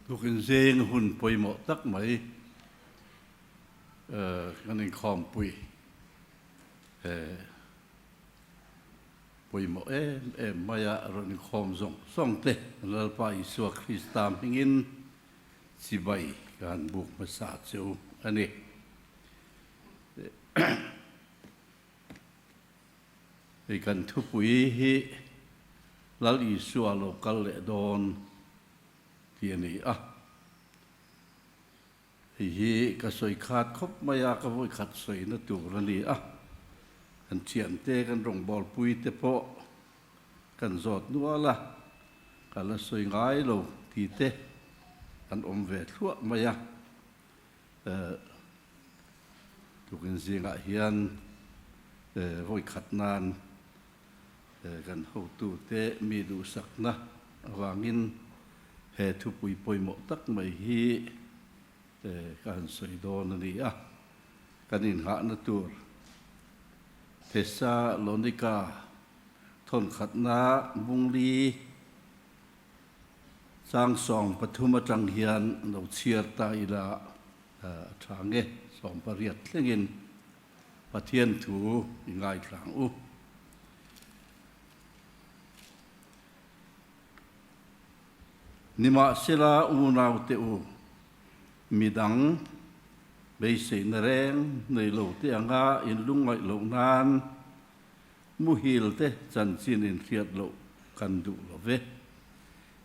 Lúc in riêng hun bùi mộ tắc mấy cái này khom bùi bùi mộ em maya rồi khom rong song te là phải Isu Christam hingin si bay gan buộc mà sa châu anh ấy thì cần thu bùi hi lal Isu local lệ don thì anh ấy thì cái sợi khát khóc maya cái vui khát sợi nó tụ ra đi kan chian te kan rong bol pui te po kan zot nuwa la kala soi ngai lo ti te kan ve thua maya tu kan zinga hian voi khat nan kan ho tu te mi du sak na wangin he thu pui poi mo tak mai hi kan soi don ni kan in ha na tur Thessalonica thôn khát na bung li sang song pathuma trăng hiền nấu chia ta ila thang nghe song pariat lengin pathian thu ngai thang u nima sila u nau te u midang bây giờ nэрeng nơi lâu te anga in lung ngai lâu nan mu hil te chan chin in thiat lo kan du lo ve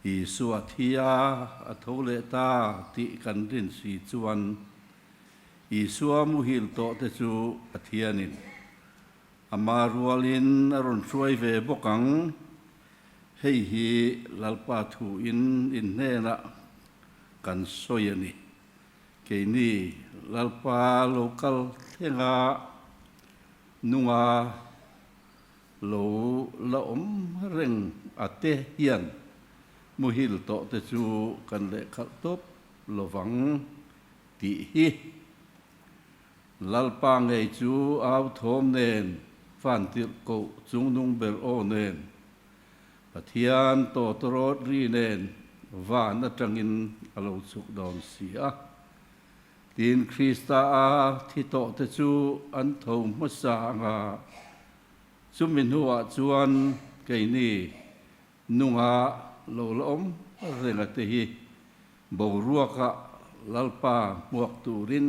Isu athia athole ta ti kan rin si chuan Isu mu hil to te chu athianin amarualin aron chuai ve bokang hei hi lalpa thu in hena kan soyani ke ni lalpa local thenga nunga lo laom reng ate hian muhil to te chu kan le khal top lovang ti hi lalpa ngei chu au thom nen fan tir ko chung nung ber o nen pathian to torot ri nen van atangin alo chuk don sia tin Krista thi to te chu an thom ma sa nga chumin huwa chuan ke ni nunga lo lom renga te hi bo ruaka lalpa muak turin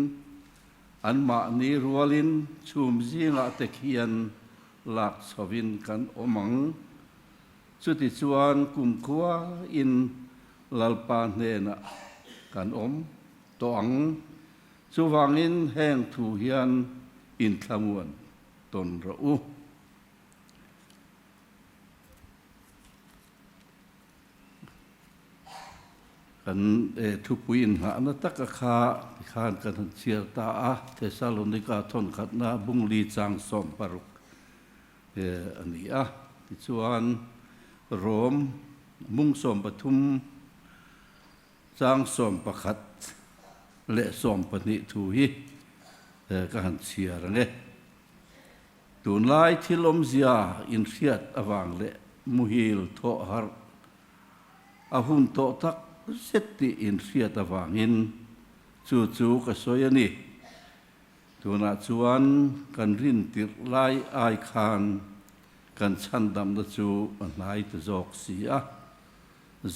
an ma ni rualin chum zinga te khian lak sovin kan omang chuti chuan kum khuwa in lalpa hena kan om to ang chuwangin heng thu hian in thlamuan ton ro u kan thu puin ha na tak kha khan kan chiar ta Thessalonica thon khat na bung li chang som paruk ani ti chuan Rom mung som pathum chang som pakhat le som pani thu hi ka han chiar nge tun lai thilom zia in riat awang le muhil tho har ahun to tak seti in riat awangin chu ka soyani tuna chuan kan rin tir lai ai khan kan chandam na chu nai te jok sia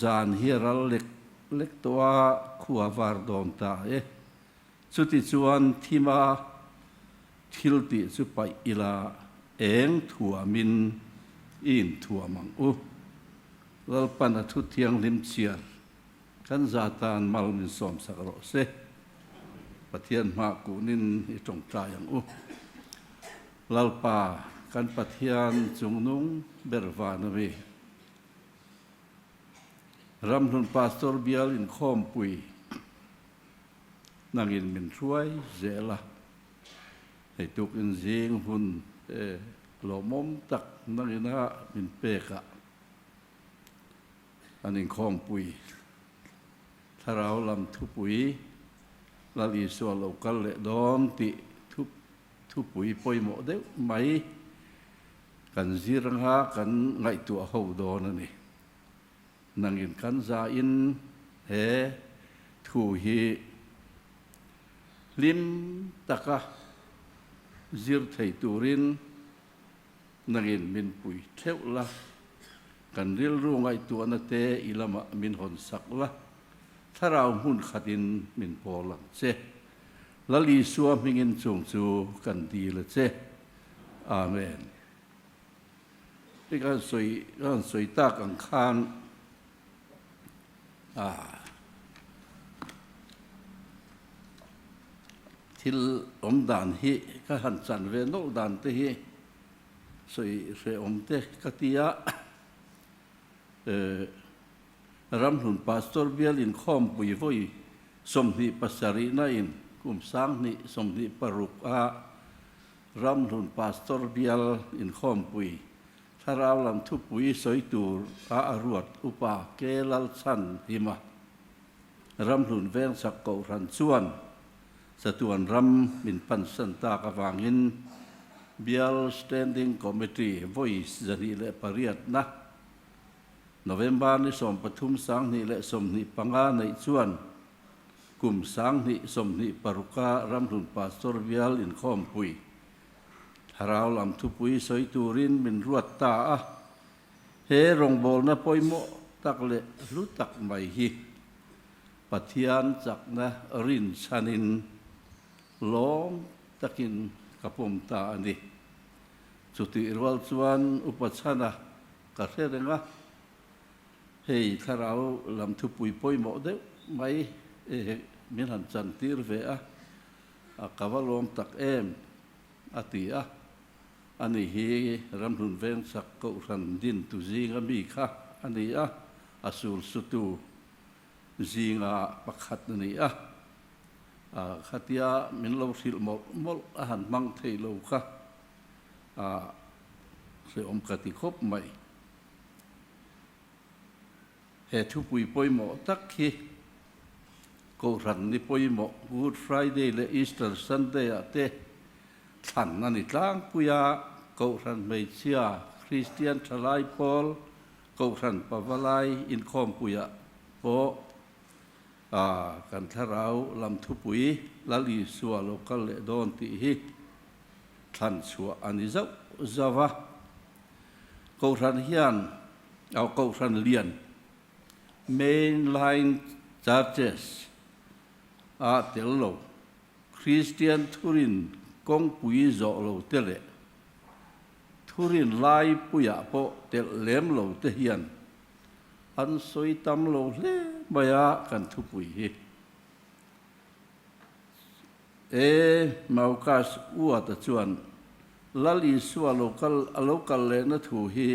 zan hiral lek toa khuwa var don ta chuti chuan thima thilti chu pai ila eng thuamin in thuamang u lalpan thu thiang lim chiar kan zatan mal min som sakro se pathian ma kunin i tong tayang u lalpa kan pathian chungnung berwana ve ramhlun pastor bial in khom pui nangin min thuai zela hei tuk in zing hun lomom tak nangina min peka anin khom pui tharau lam thu pui lal Isu local le don ti thu pui poi mo de mai kan ziranga kan ngai tu ho don ani nangin kan za in he thu hi lim taka zir thei turin nangin min pui theu la kan ril ru ngai tu na te ilama min hon sak la tharau hun khatin min polang che lali suwa mingin chung chu kan di la che amen kan soi ta kan khan thil om dan hi ka han chan ve no dan te hi soi re om te katia ram hun pastor bial in khom pui voi som ni pasari na in kum sang ni som ni paruk a ram hun pastor bial in khom pui tharau lam thu pui soi tur a aruat upa kelal chan hima ram hun veng sak ko ran chuan satuan ram min pan san ta ka wangin bial standing committee voice zani le pariat na November ni som pathum sang ni le som ni panga nei chuan kum sang ni som ni paruka ram hun pastor bial in khom pui harau lam thu pui soi turin min ruat ta a he rong bol na poimo tak le lu tak mai hi pathian chak na rin sanin long takin kapom ta ani chuti irwal chuan upachana ka hrenga hei tharau lam thu pui poimo de mai min han chan tir ve a kavalom tak em ati a ani hi ram hun ven sak ko ran din tu zinga mi kha ani a asul sutu zinga pakhat ani a khatia min lo sil mol a han mang thei lo kha se om kati khop mai he thu pui poimo tak hi ko ran ni poimo Good Friday le Easter Sunday ate than ani tlang puya ko ran mei chia Christian thalai Paul ko ran pavalai in khom puya po kan tharau lam thu pui lali suwa lokal le don ti hi than suwa ani zau zawa ko ran hian au ko ran lian mainline churches tello Christian thurin kong pui zo lo tele thurin lai puya po tel lem lo te hian an soi tam lo le maya kan thu pui hi maukas uwa ta chuan lali suwa local le na thu hi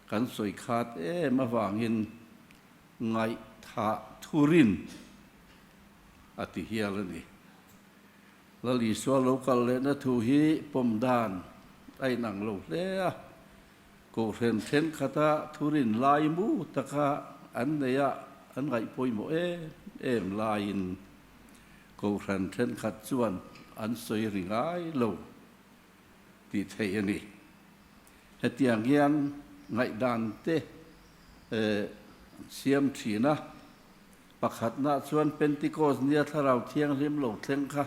kan soi khat ma wangin ngai tha thurin ati hialani lali suwa local le na thu hi pomdan ai nang lo le ko ren then khata thurin lai mu taka an neya an ngai poimo em lain ko ren then khat chuan an soi ringai lo ti thei ani hetiang hian ngai dan te siam thina pakhat na chuan Pentecost nia tharau thiang rim lo thleng kha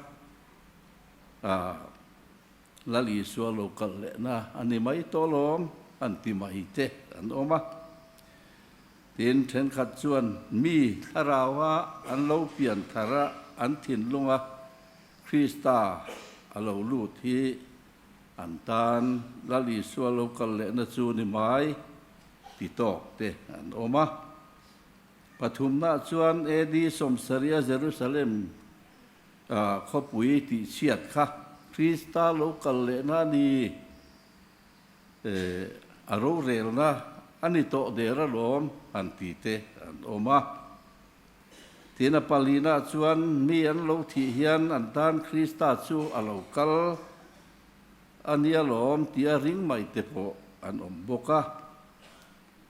lali suwa local le na ani mai tolom an ti mai te an oma tin then khat chuan mi tharawa an lo pian thara an thin lunga Krista alo lu thi an tan lali suwa local le na chu ni mai ti tok te an oma pathum na chuan edi somsaria Jerusalem khopui ti chiat kha Krista local le na ni aro rel na ani to dera lom an ti te an oma tina palina chuan mi an lo thi hian an tan Krista chu a local ania lom tia ring mai te po an om boka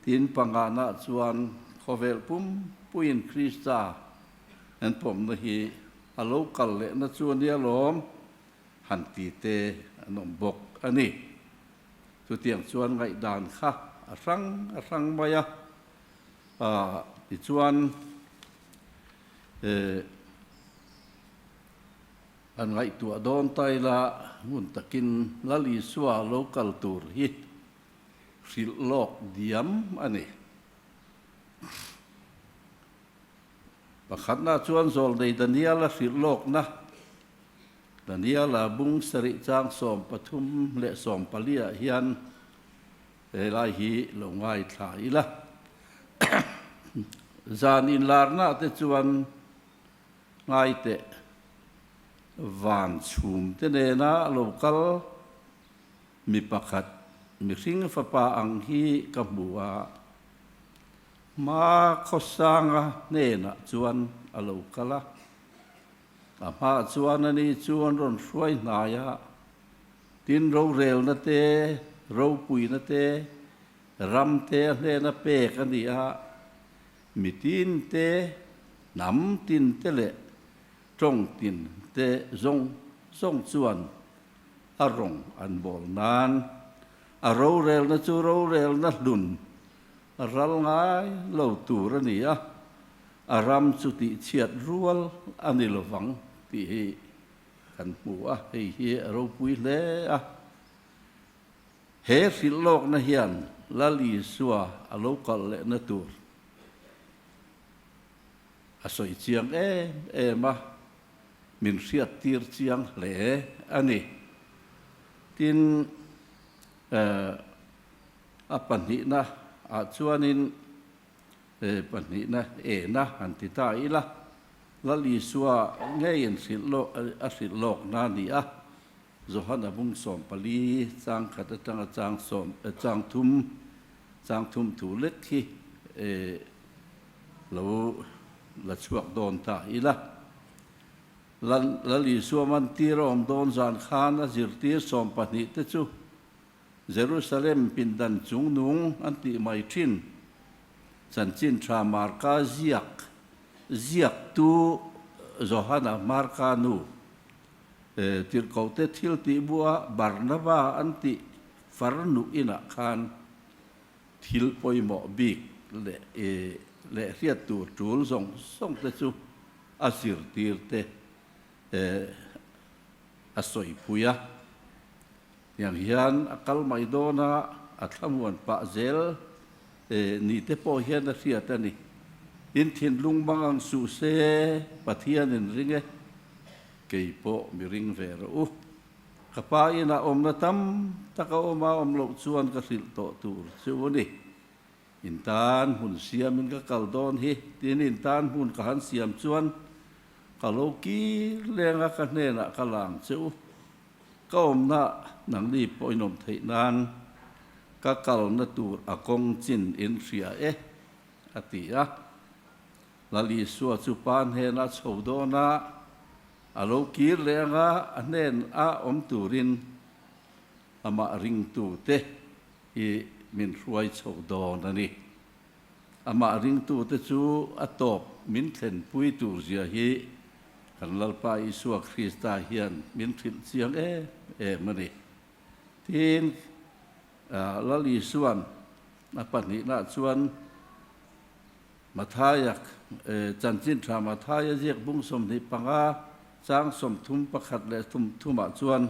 tin pangana chuan khovel pum puin Krista an pom na hi a local le na chu ania lom han ti te an om bok ani tu tiang chuan ngai dan kha a rang maya ti chuan อันไงตัวโดนไตละมุนตะกินละลีสวาโลกัลตูร์ฮิสิโลกเดียมอันนี้ประคัดน่าชวนโซลในดันเนียละสิโลกนะดันเนียละบุงสริจางสมปทุมและสมปะเลียเฮียนลายฮีลงไว้ถ่ายละ จานินลาร์นาเตจวนไงเตวันชุมเตเนนะโลกัลมีประคัดมีสิ่งฟ้าป่าอังฮีกับบัวมาขสางเนนะจวนอโลกัลอามาจวนนี้จวนรอนช่วยนายะตินเราเร็วนะเตเราปุยนะเตรำเตเนนะเปกันดีอะมีตินเตน้ำตินเตเละจงตินเตจงจวนอารมณ์อันบอลนานเราเร็วนะจูเราเร็วนะดุนรัลง่ายเราตูรนี่อะอารมณ์สุติเฉียดรัวอันนี้เราฟังที่กันปัวให้เฮียเราปุยเล่อะเฮสิโลกนะเฮียนละลีสัวอโลกัลเลนะตูรอาศัยเชียงมามินเสียตีร์เชียงเล่อันนี้ทินปัญหานะอาชวนินปัญหานะนะอันติตาอีละละลีสัวเงี้ยสิโลสิโลกนานี่อะจะหันบุงสมปลีจางขัดจางสมจางทุมถูเล็กที่เราละชวกโดนตาอีละละลีสัวมันตีรอมโดนจานขานจิรตีสมปนิเตจูเยรูซาเล็มปินดันจุงนุงอันติไม่ชินสันจินทรามาร์กาเซียกตูโจฮันมาร์กานูติร์กเอาเตทิลติบัวบาร์นาบาอันติฟาร์นุอินักขานทิลปอยหมอบิกเรียดตัวจูลส่งเตจูอาศิรตีร์เตอาศัยปุยะอย่างเฮียนอัลไม่โดนะอัตมวนปะเซลนี่เตปอเฮียนเสียแต่นี่อินทินลุงบางสุเซปะเทียนินริงเกยโปมิริงเวรูขปายนะอมนะตัมตะกอมาอมโลกชวนกสิลโตตูชวนี่อินตานหุ่นเสียมินก็กัลดอนฮิตินอินตานหุ่นกหันเสียมชวนกัลโลกีเลี้ยงกันเนนะกัลลังชูก็อมนะหนังดีปอยนมไทยนานก็กัลนะตูอากงจินอินเสียอติยะลลีสัวจุปานเฮนะชาวโดนะอโลกีเลี้ยงอันเนนอมตูรินอามาริงตูเตมินรวยชาวโดนะนี่อามาริงตูเตจูอตบมินเทนปุยตูเสียฮีกันลลปาอิสัวคริสตาเฮียนมินฟิลเสียงมันนี่ทีนลลีส่วนปัจจุบันส่วนมาทายักจันจินทรามาทายเรียกบุ้งสมนิปังอาจางสมทุมประคัดและทุมส่วน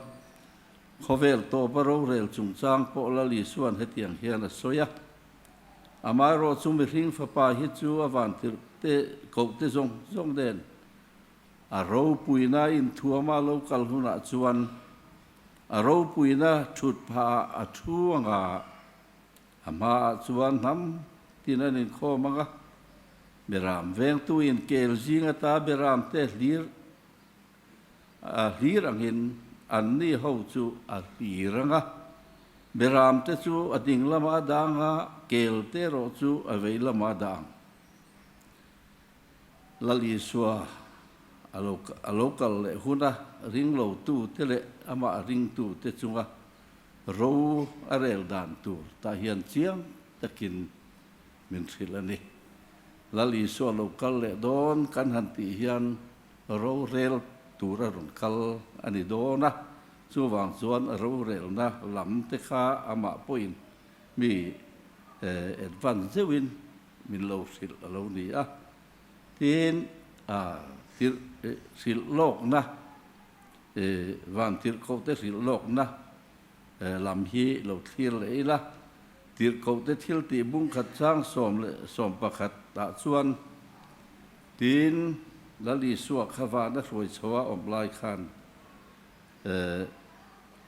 ขเวลโตปรโรเรลจุงจางโปลลีส่วนเหตุอย่างเฮียนสวยอามาโรจุมิริงฟ้าป่าฮิจูอวันติเตกบเตจงเด่นอารูปุยนาอินทัวมาโลกัลหุนาส่วนอารูปุยนาชุดพาอัทัวงาอามาส่วนน้ำที่นั่นอินโคมังะเบรามเวงตัวอินเกลจิงตาเบรามเตลีรังอินอันนี้เขาจูลีรังะเบรามเตจูอดิ่งละมาดังะเกลเตโรจูอเวละมาดังลลีสัวอโลกัลเลหุนะริงโลตูเตเลอามาริงตูเตจุงะรูอาเรลดานตูตาเฮียนเชียงตะกินมินสิลนี่ลลีสัวโลกัลเลโดนกันหันติเฮียนรูเรลตูระรุนกัลอันนี้โดนะสู้วางส่วนรูเรลนะลำเตคาอามาปอยน์มีเอ็ดวันเซวินมินโลสิลโลนี่ทีน tir sil lok na van tir ko te sil lok na lam hi lo thil le la tir ko te thil ti bung khat sang som pakhat ta chuan tin lali suak khawa na roi chawa om lai khan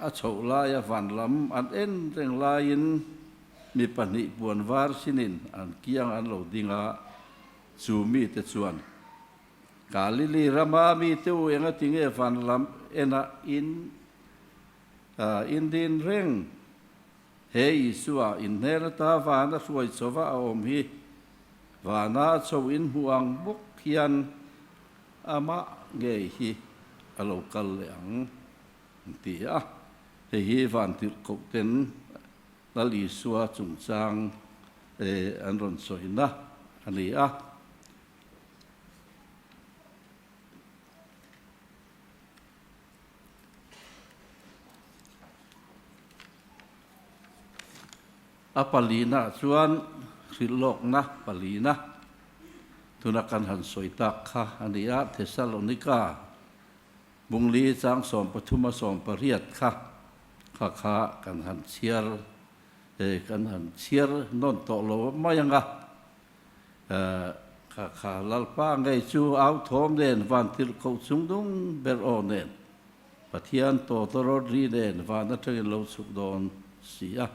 a chho lai a van lam an en reng lai in mi pani buan var sinin an kiang an lo dinga chu mi te chuan kalili rama mi te u enga tinge van lam ena in din reng he isua in nera ta vana suai chova om hi vana chou in huang buk hian ama nge hi alo kal leang ti a he hi van tir ko ten lali suwa chung chang an ron soina ani a palina chuan silok na palina tunakan han soitak kha ania Thessalonika bungli chang som pathuma som pariat kha kan han chiar non to lo mayanga kha lalpa ngai chu au thom den van til ko chungdung ber onen pathian to ri den van athe lo suk don sia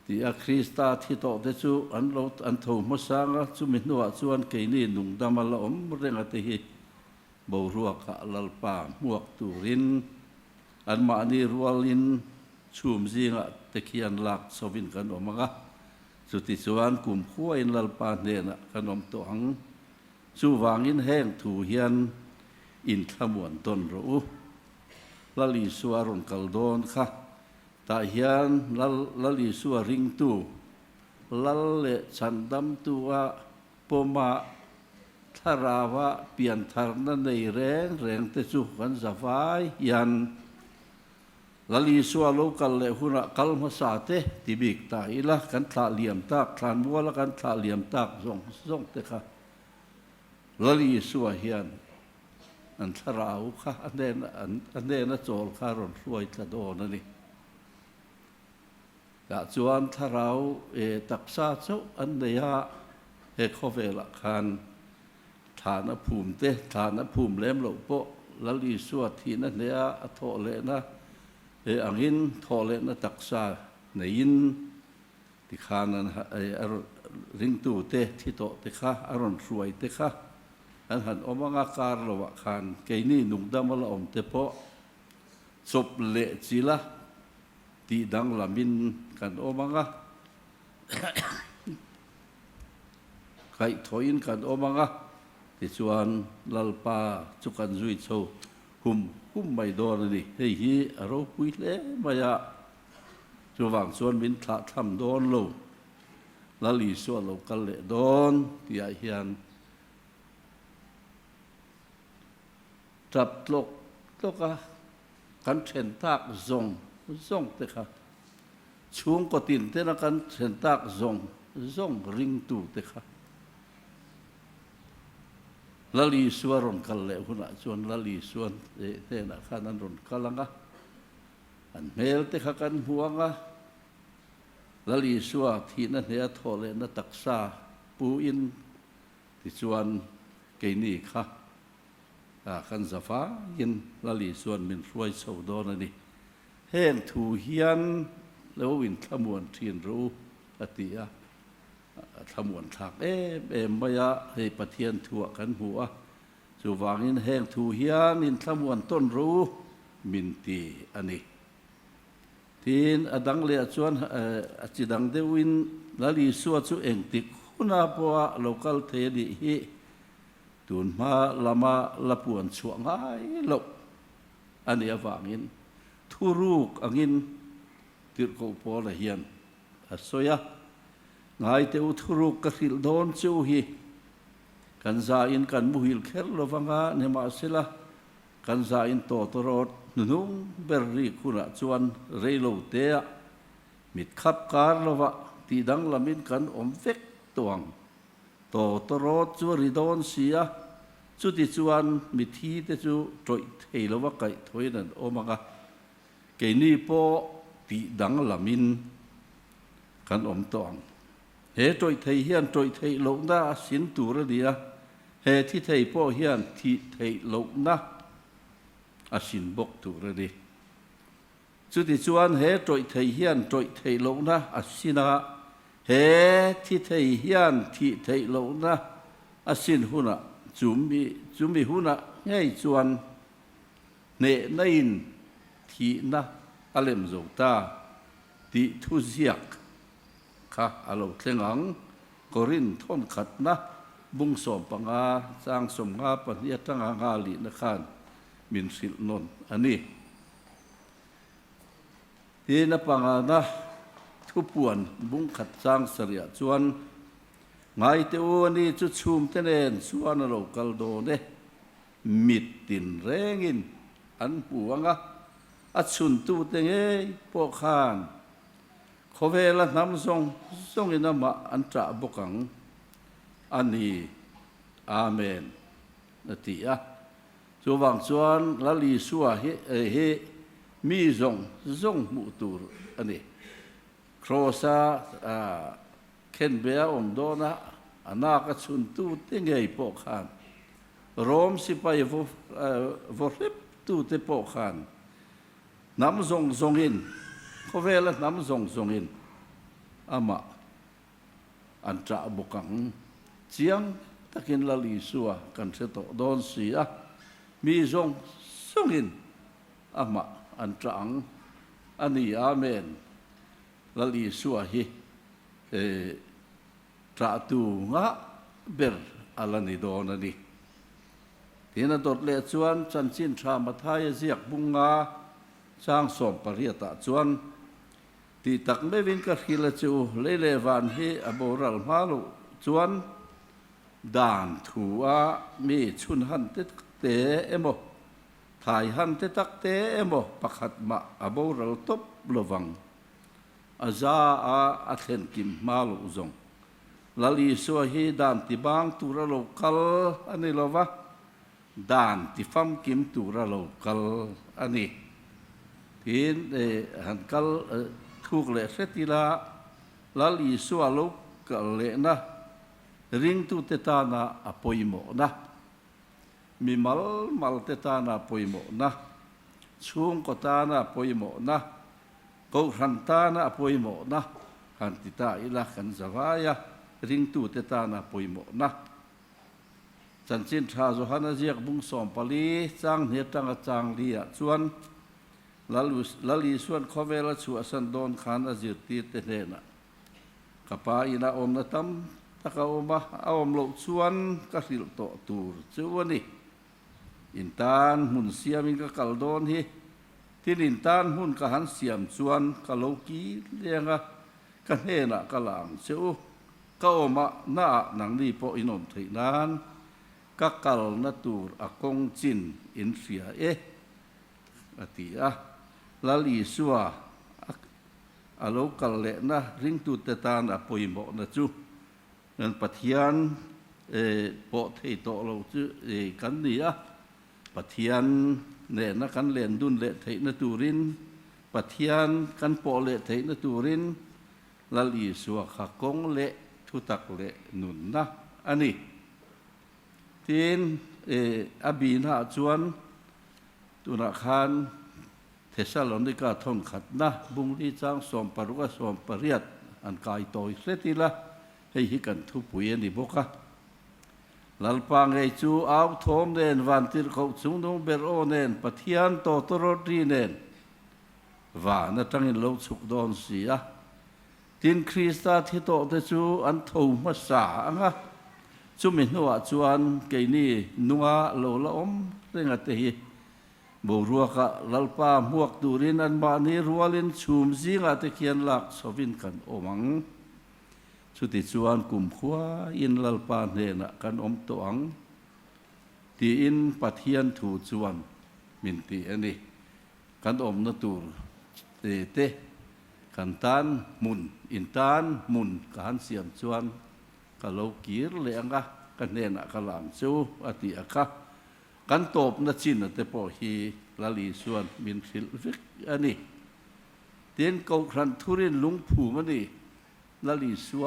ti a Krista thi to te chu an tho mo sanga chu mi nuwa chuan ke ni nung damala om renga te hi bo ruak lalpa muak turin an ma ni rualin chum zinga te khian lak sovin kan omanga chu ti chuan kum khuwa in lalpa ne na kan om to ang chu wangin heng thu hian in thamuan ton ro lali suaron kaldon kha ta hian lali suwa ring tu lal le chandam tu a poma tharawa pian tharna nei reng te chu kan zawai hian lali suwa lokal le huna kalma sa te tibik ta ila kan thla liam tak thlan wala kan thla liam tak zong te kha lali suwa hian an tharau kha an na chol kha ron hluai tla don ani ta chuan tharau taksa chu an neya he khovela khan thana phum lem lo po lali suwa thina neya a tho le na angin tho le na taksa nein ti khanan ring tu te thi to te kha aron ruai te kha an han omanga kar lo wa khan ke ni nung damala om te po chop le chila ti dang lamin kan omanga kai thoin kan omanga ti chuan lalpa chukan zui cho hum mai dor ni hei hi aro pui le maya chuwang chuan min thla tham don lo lali so lo kal le don ti a hian trap tlok a kan then tak zong te kha chung ko tin te na kan then tak zong ring tu te kha lali suaron kal le huna chuan lali suan te na khan an ron kalanga an mel te kha kan huanga lali suwa thina hne thole na taksa pu in ti chuan ke ni kha kan zafa in lali suan min ruai chho don ani heng thu hian lo in thamuan thin ro atia thamuan thak maya he pathian thua kan hua chu wangin heng thu hian in thamuan ton ro min ti ani tin adang le chuan achidang deuin lali suwa chu engtik huna poa local the di hi tun ma lama lapuan chuangai lo ani awangin thuruk angin tirko pola hian asoya ngai te uthuruk ka khil don chu hi kan za in kan muhil kher lovanga nema sila kan za in to torot nung berri khuna chuan reilo te mit khap kar lova ti dang lamin kan om vek tuang to torot chu ridon sia ชุดที่ชวนมิทีแต่จู่โจยเทลว่าไก่ถอยนั่นโอมากะเกนี่โปปีดังละมินกันอมตองเฮโจยเทเฮียนโจยเทลงน่าสินตูระเดียเฮที่เทโปเฮียนที่เทลงน่าอาสินบกตูระเดีชุดที่ชวนเฮโจยเทเฮียนโจยเทลงน่าอาสินาเฮที่เทเฮียนที่เทลงน่าอาสินหุนะจุมบีหุนะง่ายชวนเนนินที่นะอเลมโจตาติทุเซียกค่ะอารมณ์เทงังกรินทนขัดนะบุงสมปังอาสร้างสมงาปนิยตั้งงาลีนะขันมินสิลนนอันนี้ที่นับปังอานะทุบปวนบุงขัดสร้างเสียชวนไงเตวันนี้จุดชุมเตนเองชวนเรากัลโดเนมิดตินเร่งินอันหัวงะอัดสุนตูเตงเอพวกข้านขอเวลาน้ำส่งอินามาอันตราบุกังอันนี้อาเมนนาทีอ่ะส่วนส่วนละลีสัวเฮมีส่งมุตูรอันนี้ครอซาเข็นเบียอมโดนะอนาคตสุนตูเตงเอพวกข้านโรมสิไปวอริบตูเตพวกข้านน้ำส่งอินเขาเวลาน้ำส่งอินอามาอันตราบุกังเจียงตะกินละลีสัวกันเสตโดนเสียมีส่งอินอามาอันตรังอันนี้อาเมนละลีสัวฮิตราตูงะเบรอัลนิโดนันนี่ที่นั่นตดเลี้ยชวนจันชินชามาทายเสียกบุงงาสร้างสมปริยตะชวนที่ตักไม่วินกับฮิลจูเลวันฮีอโบรัลมาลุชวนด่านถัวมีชุนหันเตเตเอโมถ่ายหันเตตักเตเอโมปักขัดมาอโบรัลตบลวังอาซาอาเทนกิมมาลุจงลลีสัวฮีด่านที่บางตุระโลกัลอันนี้ละวะด่านที่ฟัมกิมตุระโลกัลอันนี้ที่หันกัลทุกเละเสติละลลีสัวลุกัลเละนะริงตุเตตานาอปอยโมนะมีมัลเตตานาอปอยโมนะช่วงกตานาอปอยโมนะกูหันตานาอปอยโมนะหันติตาอิละขันสวายะริงตุเตตานาอปอยโมนะจันชินชาโซฮานาเจียกบุงสอมปลีจางเนียตังจางเลียชวนลลีส่วนขอเวลาชัวสันโดนขานอาจิตตีเตเนนะกับปาอินาอมนะตัมตะกาอมะอมโลส่วนกสิลโตตูรชวนนี่อินตานมุนเสียมินกกัลโดนฮีที่อินตานมุนกหันเสียมชวนกะโลกีเลียงะกันเฮนะกะหลังเชวกะอมะนาหนังดีโปอินอมไทนานกักกัลนาตูรอากงจินอินเสียอติอะลลีสัวอโลกัลเลนะริงตุเตตานอปอยโมนะจูนั่นปะเทียนโปเทโตโลจูกันนี่อะปะเทียนเนี่ยนะกันเล่นดุนเลเทนะตูรินปะเทียนกันโปเลเทนะตูรินลลีสัวขากงเลทุตักเลนุนนะอันนี้ทีนอบีนาจวนตุนาคารเทสลอนิกาทนขัดนะบุงลีจางสมปรุกสมปริยัตอันกายโตอิเสติละให้ฮิกันทุปุยนิบกะลัลปังไอจูอาวทอมเนนวันติรเขาจุงดงเบรโอเนนปะเทียนโตตรอดีเนนว่านะจังอินโลสุกดอนเสียทินคริสตาที่โตเตจูอันทูมาสาอ่ะจุมินหัวจวนเกนี่นัวโลละอมเรื่องอะไรบูรัวกะลัลปาหมวกดูรินอันบานีรัวลินชุมซิงอาเตเคียนหลักสวินกันโอมังสุติจวนกุมขวาอินลัลปาเนนะกันอมตวังตีอินปัทเทียนถูจวนมินตีอันนี้กันอมนตูเตกันตานมุนอินตานมุนกันเสียมจวนกะโลกีรเลยอังกะ กันเนนะกะหลังซูอติอะคะกันตบนะจินนะเตปอฮีละลีส่วนมินฟิลฟิกอันนี้เตียนเกาครันทุรินลุงผูมันนี่ละลีสัว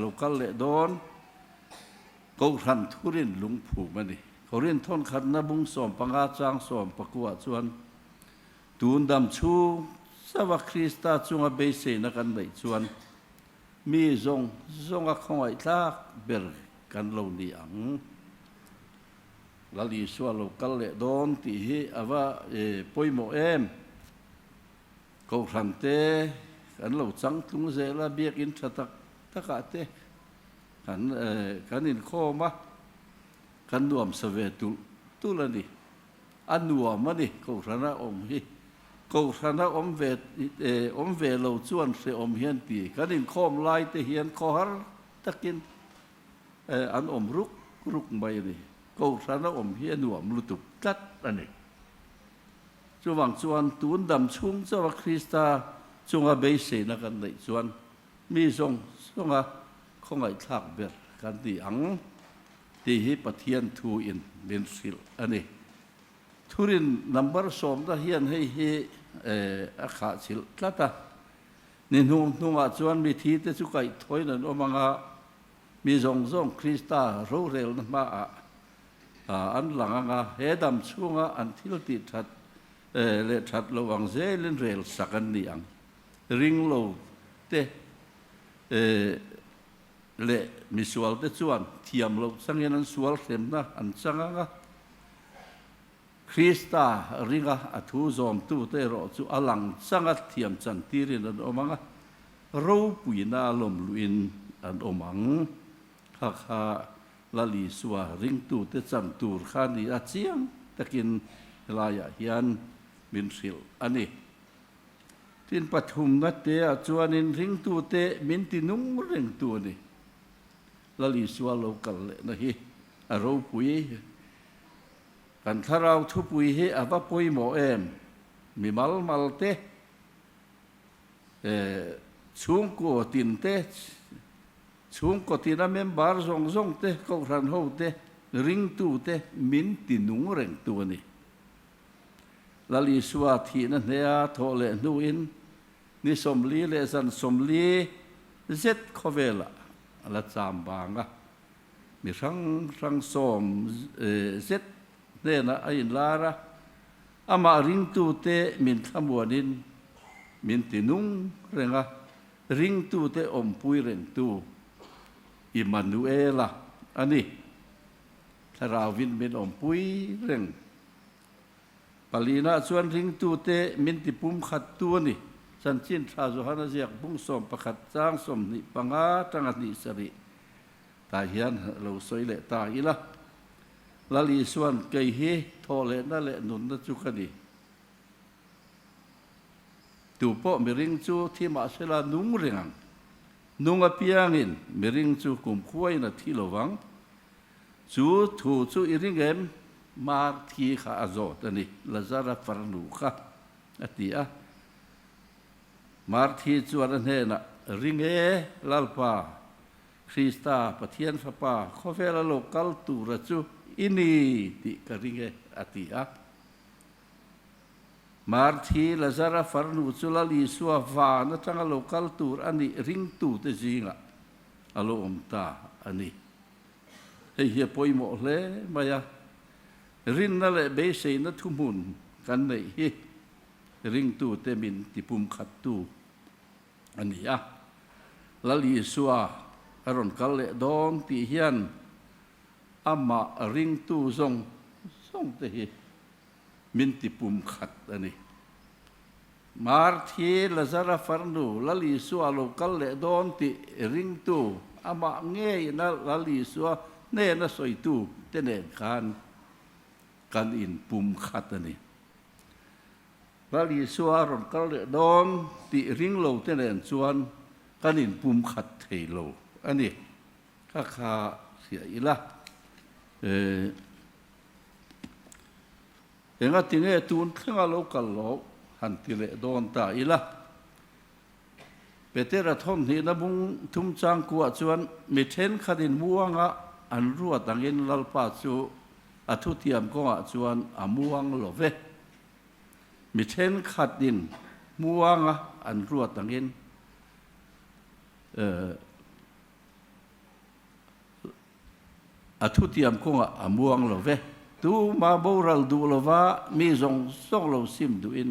โลกัลเลดอนเกาครันทุรินลุงผูมันนี่เขาเรียนท่อนขันนะบุงสอมปังอาจางสอมประกวดส่วนตูนดำชูสวะคริสต์จงอาเบเซนักันได้ส่วนมีทรงอาคงไอทักเบรกันเหล่านี้อังละลีสัวโลกัลเลดอนที่อาว่าปอยโมเอมเขาขันเตกันเราจังทุงเซลาเบียกินชะตักตะกะเตกันอินโคมากันรวมสเวตุละนี่อันรวมมานี่เขาขันนะอมฮีเขาขันนะอมเวเราจวนเสอมเฮียนตีกันอินโคมไล่เตเฮียนคอหารตะกินอันอมรุกไปนี่เขาขันนะอมเฮียนรวมลุตุกัดอันนี้จวงจวนตูนดำชุ่งเจ้าคริสตาจงอาเบเสนักันในส่วนมีทรงอาคงไอทักเบิดกันที่อังที่ฮิปเทียนทูอินเบนซิลอันนี้ทุรินนัมเบอร์สมตะเฮียนให้อาขาสิลละตานี่นุ่งอาจวนมีทีเตสุกัยถอยนั่นอมังอามีทรงคริสตาโรเรลนั่นมาอันหลังเฮดัมช่วงอันที่เราติดทัดเลทัดระวังเซเลนเรลสักันนี่อังริงโลเตเลมิสวลเตจวนเทียมโลสังยันสวลเต็มนะอันสังกะคริสตาริงะอัทุซอมตูเตโรจูอลังสังกะเทียมจันทีรินอันอมังรูปุยนาลมลุอินอันอมังข้าลาลีสวาริงตูเตจันตูร์ขานีอาเจียงตะกินลายะฮิอันมินซิลอันนี้ทินปฐุมนัดเตะจวนอินริงตัวเตะมินตินุ่งริงตัวนี่ละลิสวาโลกัลเลนะฮีอารมณ์ปุยกันถ้าเราทุปุยฮีอาบะปุยโมเอมมีมัลเตช่วงกูตินเตช่วงกูตินเมมบาร์ซงเตเขารันโฮเตริงตัวเตมินตินุ่งริงตัวนี่ละลิสวาทีนั่นเนี่ยโทเลนูอินนี่สมลีเลสันสมลีเจ็ดข้อเวลาละจามบางอ่ะมีทั้งสมเจ็ดเนี่ยนะไอ้ลาระอามาริงตูเตมินขบวนินมินตินุงเร่งอ่ะริงตูเตอมปุยเร่งตูอิมานูเอล่ะอันนี้ถ้าเราวินเป็นอมปุยเร่งปาลีน่าส่วนริงตูเตมินติปุ่มขัดตัวนี่สันชินทราจุฮันเจียกบุ้งสมประคัดจ้างสมนิปังอาจังนิสริตาเฮียนเราสวยเละตาอีละลาลีส่วนเกยเฮทอเลนั่นแหละนุนนัจุกันดีตูปอมิริงจูที่มาเสลานุ่งเริงนุ่งอภิยังอินมิริงจูกุมขวยนาที่ระวังจูถูจูอิริงเอ็มมาที่ข้าโจตันนี่ลาซาราฟาร์นูข้าอติอามาที่จวนนั้นน่ะริงลาลปาคริสตาปะเทียนฟ้าป่าขอเฟลโลกัลตูระจูอินีติกริงอติอามาที่ลาซาราฟาร์นูจูลาลีสัววานจังโลกัลตูอันนี้ริงตูเตจิงะอโลอมตาอันนี้เฮียปอยโมเลมายารินนั่นแหละเบสนัทุมุนกันในริงตูเตมินติปุ่มขัดตูอันนี้อ่ะละลีสัวอารอนกัลเลดอนติเฮียนอามาริงตูทรงเตหิมินติปุ่มขัดอันนี้มาร์ทีลาซาราฟาร์นูละลีสัวโลกัลเลดอนติริงตูอามาเงยนะละลีสัวเนนะสอยตูเตเนกันอินปุ่มขัดอันนี้ละลีสัวรอนกัลเลดอนติริงโลเตเนนส่วนกันอินปุ่มขัดเทโลอันนี้ข้าเสียอีละเองติเงตูนข้างโลกัลโลหันติเลดอนตาอีละเปเตระทอนที่นับุงทุ่มจางกัวส่วนมีเทนขัดินมัวงะ อันรัวตังอินลัลปาจูอัทุเทียมก็จวนอาม่วงโลเวมิเช่นขัดดินม่วงอันรัวตังอินอัทุเทียมก็อาม่วงโลเวตูมาโบราลดูโลวามีจงส่งโลซิมดูอิน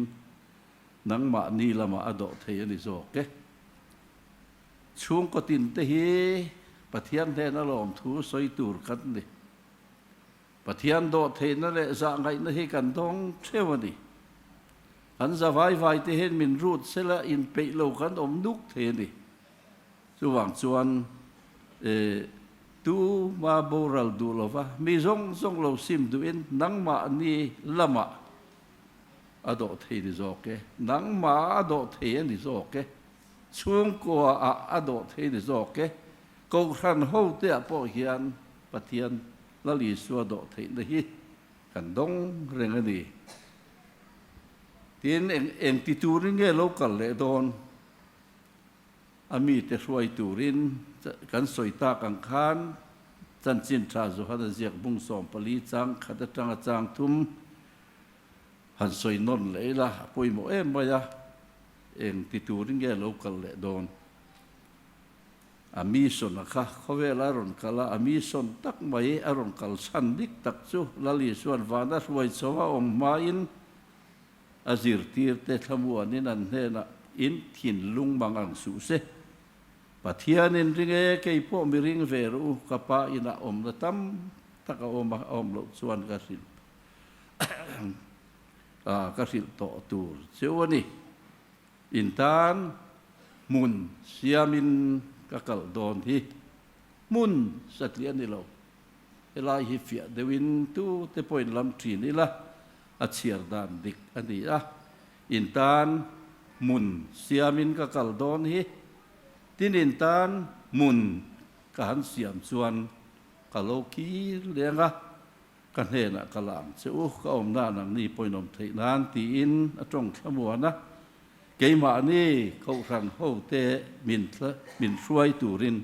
นังมานีละมาอดอเทียนิโซเกช่วงก็ตินเตฮีปะเทียนเทนอลอมทูสอยตูรกันนี่ปะเทียนโดเทนนั่นแหละจะไงนั่นให้กันต้องเชื่อวันนี้อันจะไว้เทเห็นมินรูดเสละอินเปโลกันอมนุกเทนี่ส่วนส่วนตูมาโบราลดูโลวะมีจงเราซิมดูอินนังมานี่ละมาอดอเทนิโซเกนังมาอดอเทนิโซเกช่วงกัวอดอเทนิโซเกกูรันโฮเตะพอเฮียนปะเทียนละลีสัวดอเทนฮีกันดงเรื่องนี้ทีนเองติตูรินเงโลกัลเลดอนอามีเตสวยตูรินกันสวยตากังคานจันจินทราจุฮัดเจียกบุงสอมปลีจังขัดจังจางทุมหันสวยนนเลยละปุยโมมายาเองติตูรินเงโลกัลเลดอนอามีส่วนนะคะเขาเวลารุนกาลาอามีส่วนตักไม่อรุณกัลสันดิกตักจูลลีส่วนวานัสไว้สว่าองมาอินอาจิรตีร์เตทมัวนี่นั่นเองนะอินทินลุงบางอังสุเสปะเทียนินริงเอเกยพ่อมิริงเวรูกับป้าอินะอมละตั้มตักอมลส่วนกสิลกสิลต่อตูร์เจ้าวันนี้อินทานมุนเสียมินกัลโดนที่มุนสัตเลียนนี่เราเวลาฮิฟิเดวินตูเตปอยลำทรีนี่ละอัจฉริยานดิกอันนี้อินทานมุนเสียมินกัลโดนที่ที่อินทานมุนการเสียมส่วนกะโลกีเลี้ยงกันเห็นกะลามเจ้าก็อมหน้าหนังนี่ปอยนมไทยนานตีอินตรงขมวนะเกมานี่เขารันโฮเตมินช่วยตูริน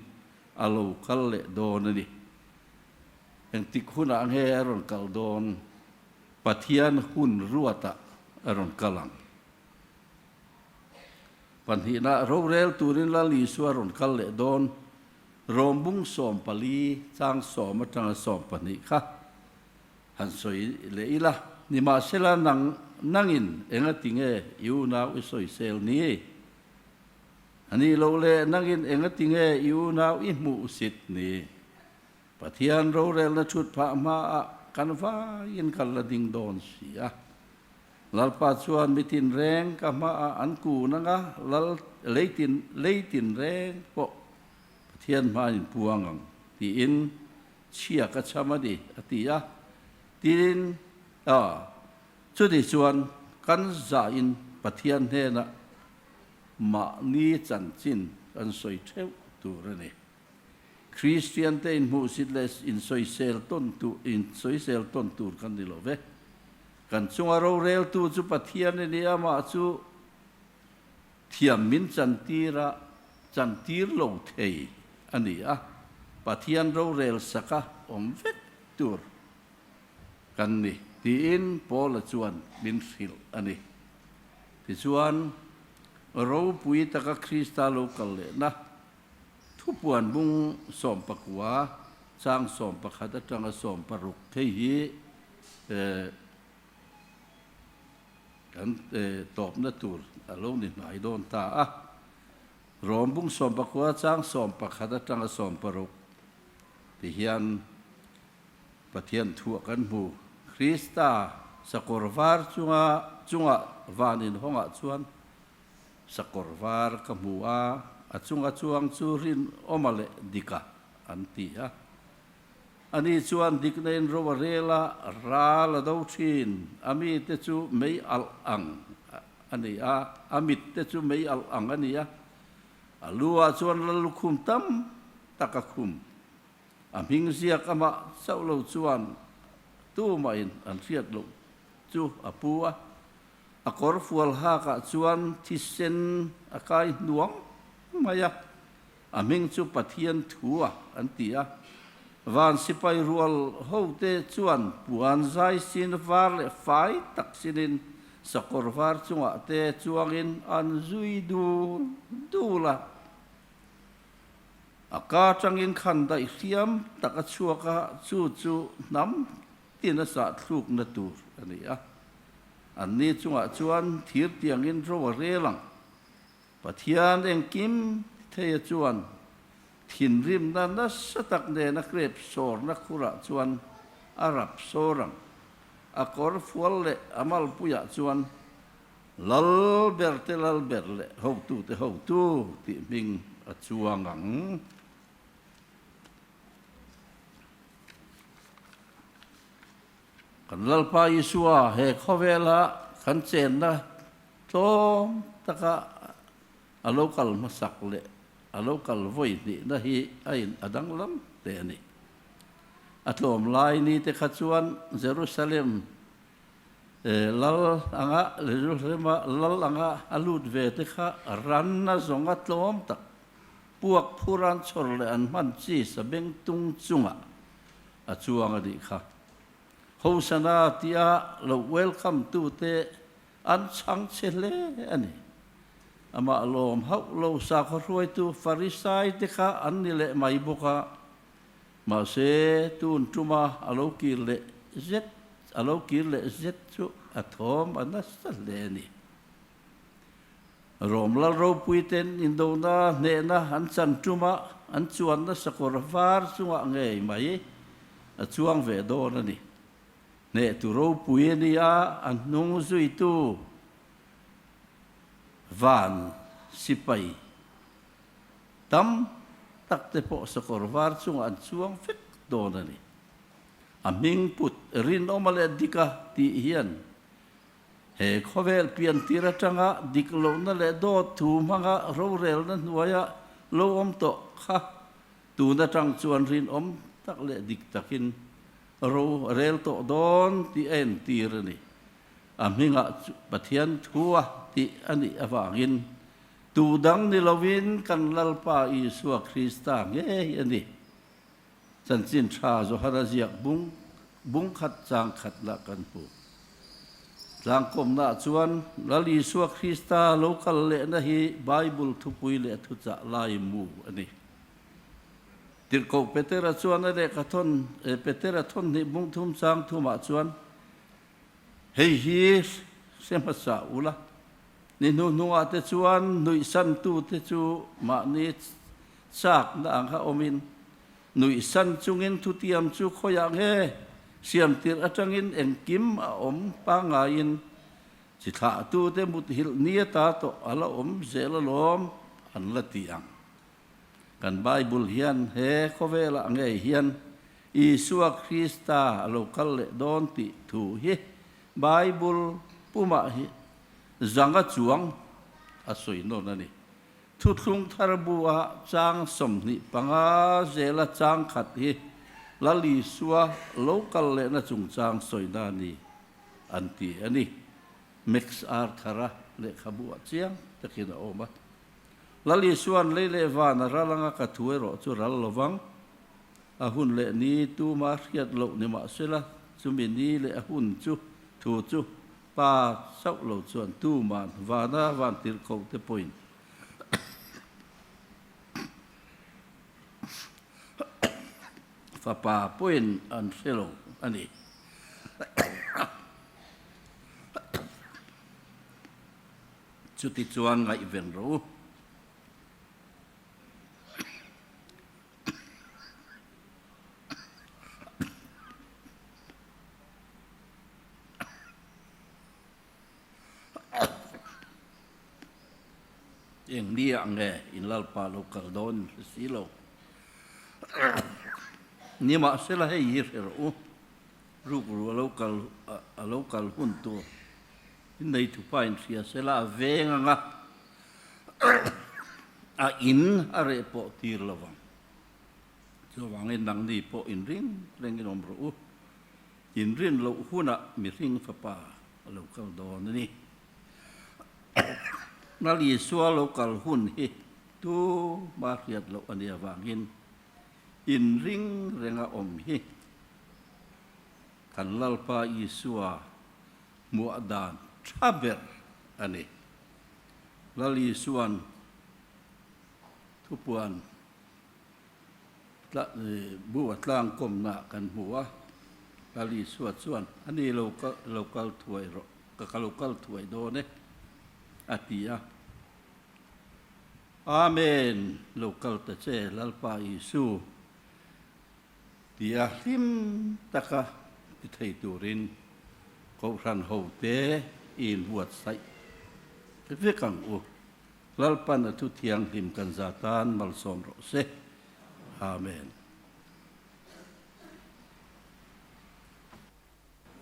อาลูคัลเลโดนนี่ยังติคุณอังเฮอรอนกัลโดนปะเทียนหุ่นรัวตะอรอนกัลังปัญหาโรเรลตูรินลาลีสัวรอนกัลเลโดนรวมบุ้งสอมปลีจางสอมมาจังสอมปนิค่ะหันสวยเลยละนี่มาเสลานังอินเองติงเอยูนาวิสอยเซลนี้อันนี้เราเลนังอินเองติงเอยูนาอิมูสิตนี้ปะเทียนเราเรลนชุดพระมากันฟ้ายินกันละดิงโดนเสียลัลปัจจุบันมิตินแรงกับมาอันกูนังลัลเลยตินแรงปะเทียนมาอินพวงตีอินเชียกัจฉามาดีอติยะตีอินชุดที่ส่วนกันจ่าอินปะเทียนเฮนะมานีจันจินกันสวยเท่าตัวนี่คริสเตียนเตอินมุสิเลสอินสวยเซลต้นตูอินสวยเซลต้นตูกันนี่โลเวกันจงเราเร็วตูจุปะเทียนนี่อามาจูเทียมมินจันตีร์โลเทยอันนี้ปะเทียนเราเร็วสักอมเวกตูร์กันนี่ที่อินพอละจวนบินฟิลอันนี้ที่จวนเราปุยตะกคริสตาโลกัลเลนะทุกวันบุงสอมปักวาสร้างสอมปักขัดจังสอมปรุกเทียกันตอบนัตูร์อารมณ์นี่หน่อยโดนตารวมบุงสอมปักวาสร้างสอมปักขัดจังสอมปรุกที่เฮียนปะเทียนทั่วกันบูคริสตาสกอร์วาร์จุงะวานินห้องจวนสกอร์วาร์กมัวจุงจูรินอมาเลดิกาอันตีอันนี้จวนดิกเนนโรวเรลาราลดาวชินอามิเตจูเมย์อัลอังอันนี้อามิเตจูเมย์อัลอังอันนี้ลัวจวนลุคุมตัมตะกคุมอามิงเสียกมาเจ้าลูจวนตู้มาอินอันเสียดลูจูอาปัวกอร์ฟัวลฮากะจวนที่เซนกายหลวงมายามิงจูปะเทียนถัวอันตี van sipai rual hote chuan puan zai sin var le fai tak sinin sakor var chunga te chuangin an zui du la aka changin khan dai hiam taka chuaka chu nam tina sa thluk na tur ani a an ni chunga chuan thir tiangin ro relang pathian engkim thei chuan thin rim na na satak ne na krep sor na khura chuan arab sorang akor fual le amal puya chuan lal ber le ho tu ti ming a chuangang kan lalpa Yesua he khovela kan chen na tom taka alokal masak le alokal voi ni na hi ain adang lam te ani atlom lai ni te khachuan Jerusalem lal anga Jerusalem lal anga alut ve te kha ran na zonga tlom tak puak phuran chor le an man chi sabeng tung chunga achuanga di kha Hosana tia lo welcome to te an chang chele ani ama lom hau lo sa khoi tu farisai te kha an ni le mai boka ma se tun tuma alo kir le zet chu athom anas le ni rom la ro puiten indona ne na an chan tuma an chuan na sakor var chunga ngei mai a chuang ve do na ni ne tu ro puenia an nung zui tu van sipai tam tak te po sakor var chung an chuang fit do na ni aming put rin omale dika ti hian he khovel pian tira tanga diklo na le do tu manga ro rel na nuaya lo om to kha tu na tang chuan rin om tak le dik takin ro rel to don ti en tir ni aminga pathian thua ti ani awangin tu dang ni lovin kan lalpa Yesua Krista nge ani chan chin tha zo hara ziak bung khat chang khat la kan pu tlang kom na chuan lal Yesua Krista local le na hi Bible thupui le thu cha lai mu ani tirko petera chuan ale kathon petera thon ni bung thum chang thuma chuan hei hi sema sa ula ni nu ate chuan nui san tu te chu ma ni chak na ang ha omin nui san chungin thu tiam chu khoya nge siam tir atangin engkim a om pa nga in chi tha tu te mut hil nia ta to ala om zela lom an la tiang kan Bible hian he khovela nge hian Yesua Krista local le don ti thu hi Bible puma hi zanga chuang asoi no nani thu thung tharbua chang somni panga zela chang khat hi lali suwa local le na chung chang soina ni anti ani mix ar thara le khabu chiang takina oma lali suan le van ralanga ka thuero chu ral lowang ahun le ni tu ma riat lo ni ma sela chumi ni le ahun chu thu chu pa sau lo chuan tu man vana van tir ko te point fa pa point an selo ani chuti chuan ngai ven ro eng dia nge in lalpa local don silo ni ma sela he yir ro ru local huntu indai tu pain sia sela venga nga a in are po tir lawang so wangin nang ni po in ring om ro in rin lo huna mi ring fa pa local don ni nali Yesua local hun hi tu mariat lo ania wangin อินริงเรงอมฮิขันลัลปาอิสัวมัวดานทราเบรอันนี้ลัลอิส่วนทุปวนละบัวตลางกลมหน้ากันหัวลัลอิส่วนอันนี้เราก็ถวยก็เราก็ถวยโดนเนี่ยอาทิยาอาเมนเราก็ตะเจลัลปาอิสูที่อาทิมตะกะที่ไทยตูรินเขารันหูเตอินวัดไซเพื่อกังอุลัลปันทุเทียงหิมกันซาตานมัลสอมโรเซอาเมน